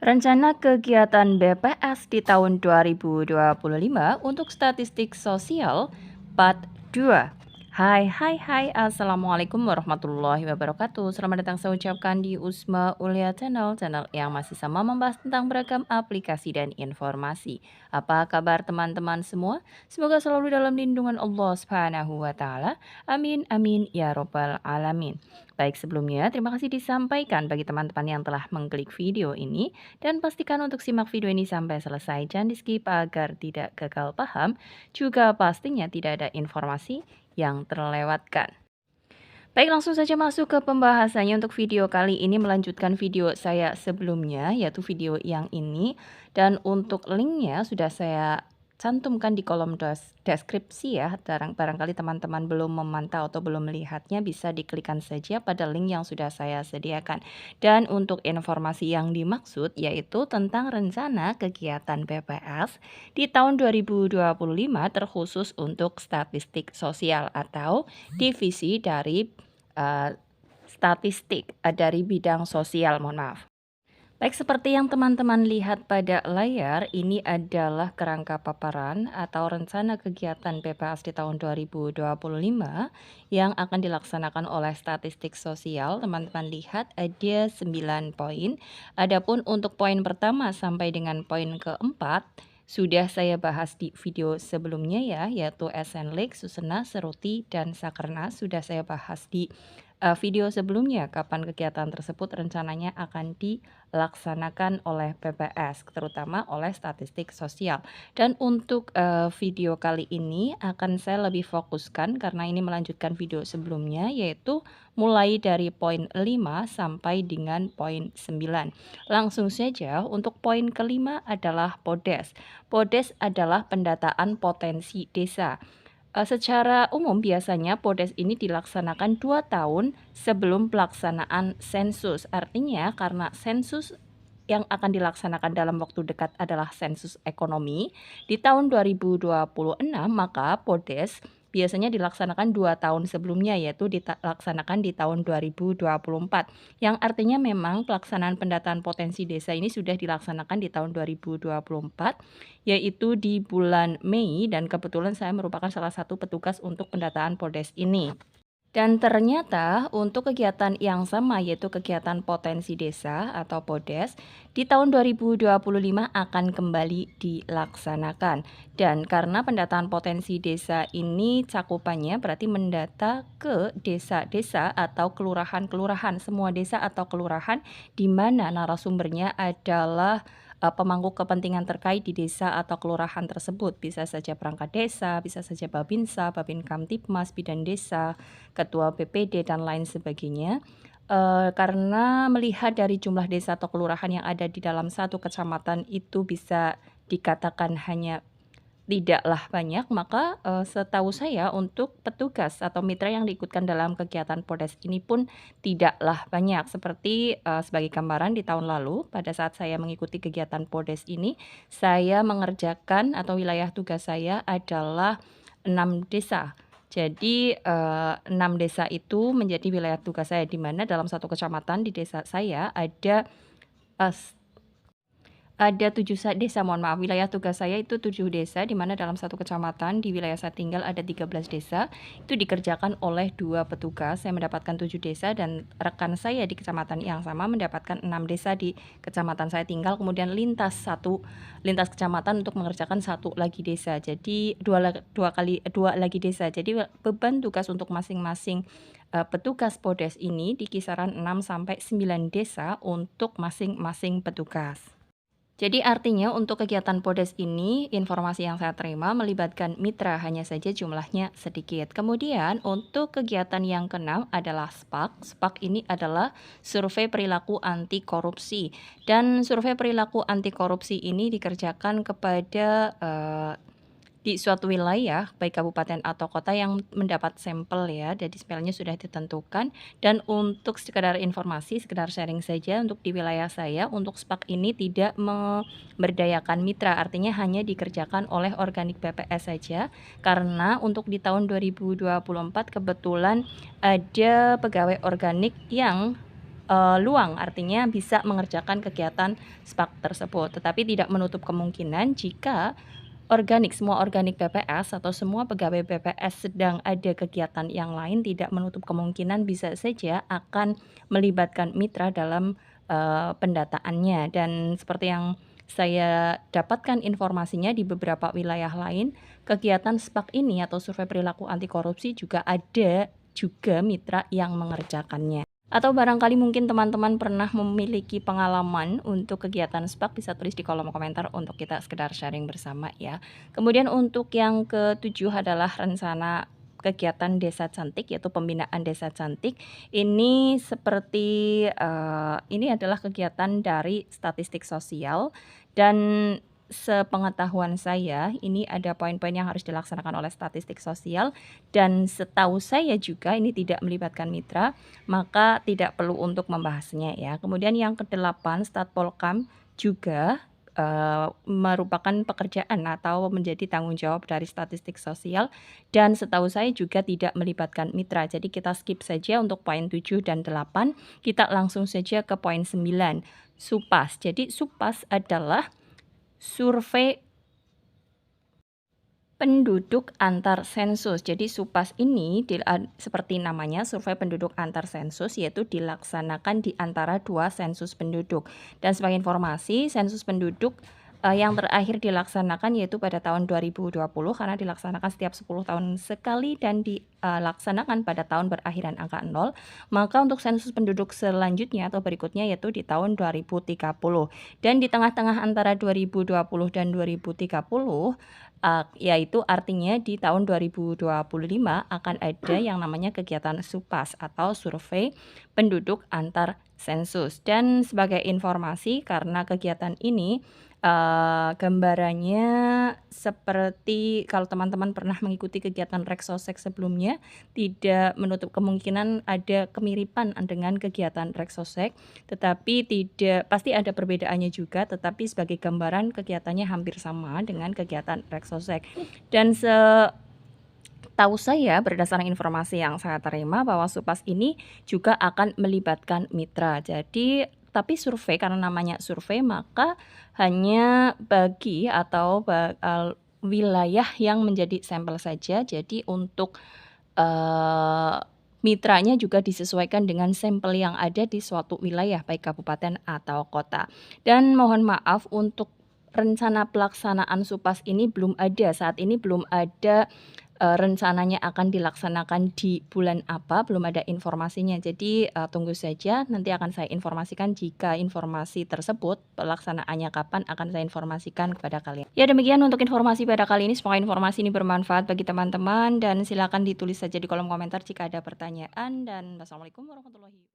Rencana kegiatan BPS di tahun 2025 untuk statistik sosial Part 2. Hai, Assalamualaikum warahmatullahi wabarakatuh. Selamat datang saya ucapkan di Usma Ulia Channel yang masih sama membahas tentang beragam aplikasi dan informasi. Apa kabar teman-teman semua? Semoga selalu dalam lindungan Allah Subhanahu wa taala. Amin amin ya robbal alamin. Baik, sebelumnya terima kasih disampaikan bagi teman-teman yang telah mengklik video ini dan pastikan untuk simak video ini sampai selesai, jangan di skip agar tidak gagal paham, juga pastinya tidak ada informasi yang terlewatkan. Baik, langsung saja masuk ke pembahasannya. Untuk video kali ini melanjutkan video saya sebelumnya, yaitu video yang ini. Dan untuk linknya sudah saya cantumkan di kolom deskripsi ya. Barangkali teman-teman belum memantau atau belum melihatnya, bisa diklikkan saja pada link yang sudah saya sediakan. Dan untuk informasi yang dimaksud yaitu tentang rencana kegiatan BPS di tahun 2025 terkhusus untuk statistik sosial atau divisi dari statistik dari bidang sosial, mohon maaf. Baik, seperti yang teman-teman lihat pada layar, ini adalah kerangka paparan atau rencana kegiatan BPS di tahun 2025 yang akan dilaksanakan oleh statistik sosial. Teman-teman lihat ada 9 poin. Adapun untuk poin pertama sampai dengan poin keempat sudah saya bahas di video sebelumnya ya, yaitu SN League, Susena, Seruti, dan Sakernas sudah saya bahas di video sebelumnya kapan kegiatan tersebut rencananya akan dilaksanakan oleh PPS, terutama oleh statistik sosial. Dan untuk video kali ini akan saya lebih fokuskan karena ini melanjutkan video sebelumnya, yaitu mulai dari poin 5 sampai dengan poin 9. Langsung saja untuk poin kelima adalah PODES. PODES adalah pendataan potensi desa. Secara umum biasanya PODES ini dilaksanakan 2 tahun sebelum pelaksanaan sensus. Artinya karena sensus yang akan dilaksanakan dalam waktu dekat adalah sensus ekonomi di tahun 2026, maka PODES biasanya dilaksanakan 2 tahun sebelumnya, yaitu dilaksanakan di tahun 2024. Yang artinya memang pelaksanaan pendataan potensi desa ini sudah dilaksanakan di tahun 2024, yaitu di bulan Mei, dan kebetulan saya merupakan salah satu petugas untuk pendataan PODES ini. Dan ternyata untuk kegiatan yang sama, yaitu kegiatan potensi desa atau PODES di tahun 2025 akan kembali dilaksanakan. Dan karena pendataan potensi desa ini cakupannya berarti mendata ke desa-desa atau kelurahan-kelurahan, semua desa atau kelurahan di mana narasumbernya adalah pemangku kepentingan terkait di desa atau kelurahan tersebut. Bisa saja perangkat desa, bisa saja Babinsa, Babin Kamtipmas, Bidan Desa, Ketua BPD, dan lain sebagainya. Karena melihat dari jumlah desa atau kelurahan yang ada di dalam satu kecamatan itu bisa dikatakan hanya tidaklah banyak, maka setahu saya untuk petugas atau mitra yang diikutkan dalam kegiatan PODES ini pun tidaklah banyak. Seperti sebagai gambaran di tahun lalu pada saat saya mengikuti kegiatan PODES ini, saya mengerjakan atau wilayah tugas saya adalah 6 desa. Jadi 6 desa itu menjadi wilayah tugas saya, di mana dalam satu kecamatan di desa saya ada 7 desa, mohon maaf, wilayah tugas saya itu 7 desa, di mana dalam satu kecamatan di wilayah saya tinggal ada 13 desa. Itu dikerjakan oleh 2 petugas, saya mendapatkan 7 desa, dan rekan saya di kecamatan yang sama mendapatkan 6 desa di kecamatan saya tinggal, kemudian lintas kecamatan untuk mengerjakan satu lagi desa. Jadi dua lagi desa. Jadi beban tugas untuk masing-masing petugas PODES ini di kisaran 6 sampai 9 desa untuk masing-masing petugas. Jadi artinya untuk kegiatan PODES ini, informasi yang saya terima melibatkan mitra hanya saja jumlahnya sedikit. Kemudian untuk kegiatan yang keenam adalah SPAK. SPAK ini adalah survei perilaku anti korupsi. Dan survei perilaku anti korupsi ini dikerjakan kepada di suatu wilayah, baik kabupaten atau kota yang mendapat sampel ya, jadi sampelnya sudah ditentukan. Dan untuk sekedar informasi, sekedar sharing saja, untuk di wilayah saya, untuk SPAK ini tidak memberdayakan mitra, artinya hanya dikerjakan oleh organik BPS saja, karena untuk di tahun 2024 kebetulan ada pegawai organik yang luang, artinya bisa mengerjakan kegiatan SPAK tersebut. Tetapi tidak menutup kemungkinan jika semua organik BPS atau semua pegawai BPS sedang ada kegiatan yang lain, tidak menutup kemungkinan bisa saja akan melibatkan mitra dalam, pendataannya. Dan seperti yang saya dapatkan informasinya di beberapa wilayah lain, kegiatan SPAK ini atau survei perilaku anti korupsi juga ada juga mitra yang mengerjakannya. Atau barangkali mungkin teman-teman pernah memiliki pengalaman untuk kegiatan SPAK, bisa tulis di kolom komentar untuk kita sekedar sharing bersama ya. Kemudian untuk yang ketujuh adalah rencana kegiatan Desa Cantik, yaitu pembinaan Desa Cantik. Ini seperti, ini adalah kegiatan dari statistik sosial dan sepengetahuan saya ini ada poin-poin yang harus dilaksanakan oleh statistik sosial dan setahu saya juga ini tidak melibatkan mitra, maka tidak perlu untuk membahasnya ya. Kemudian yang kedelapan, Statpolkam juga merupakan pekerjaan atau menjadi tanggung jawab dari statistik sosial dan setahu saya juga tidak melibatkan mitra. Jadi kita skip saja untuk poin 7 dan 8, kita langsung saja ke poin 9, SUPAS. Jadi SUPAS adalah survei penduduk antar sensus. Jadi SUPAS ini seperti namanya survei penduduk antar sensus, yaitu dilaksanakan di antara 2 sensus penduduk. Dan sebagai informasi, sensus penduduk yang terakhir dilaksanakan yaitu pada tahun 2020 karena dilaksanakan setiap 10 tahun sekali dan dilaksanakan pada tahun berakhiran angka 0. Maka untuk sensus penduduk selanjutnya atau berikutnya yaitu di tahun 2030. Dan di tengah-tengah antara 2020 dan 2030, yaitu artinya di tahun 2025 akan ada yang namanya kegiatan SUPAS atau survei penduduk antar sensus. Dan sebagai informasi karena kegiatan ini gambarannya seperti kalau teman-teman pernah mengikuti kegiatan Reksosek sebelumnya, tidak menutup kemungkinan ada kemiripan dengan kegiatan Reksosek, tetapi pasti ada perbedaannya juga, tetapi sebagai gambaran kegiatannya hampir sama dengan kegiatan Reksosek. Dan tahu saya berdasarkan informasi yang saya terima bahwa SUPAS ini juga akan melibatkan mitra. Jadi tapi survei karena namanya survei maka hanya bagi atau wilayah yang menjadi sampel saja. Jadi untuk mitranya juga disesuaikan dengan sampel yang ada di suatu wilayah baik kabupaten atau kota. Dan mohon maaf untuk rencana pelaksanaan SUPAS ini belum ada, saat ini belum ada rencananya akan dilaksanakan di bulan apa, belum ada informasinya. Jadi tunggu saja, nanti akan saya informasikan jika informasi tersebut pelaksanaannya kapan akan saya informasikan kepada kalian. Ya demikian untuk informasi pada kali ini, semoga informasi ini bermanfaat bagi teman-teman dan silakan ditulis saja di kolom komentar jika ada pertanyaan dan wassalamualaikum warahmatullahi wabarakatuh.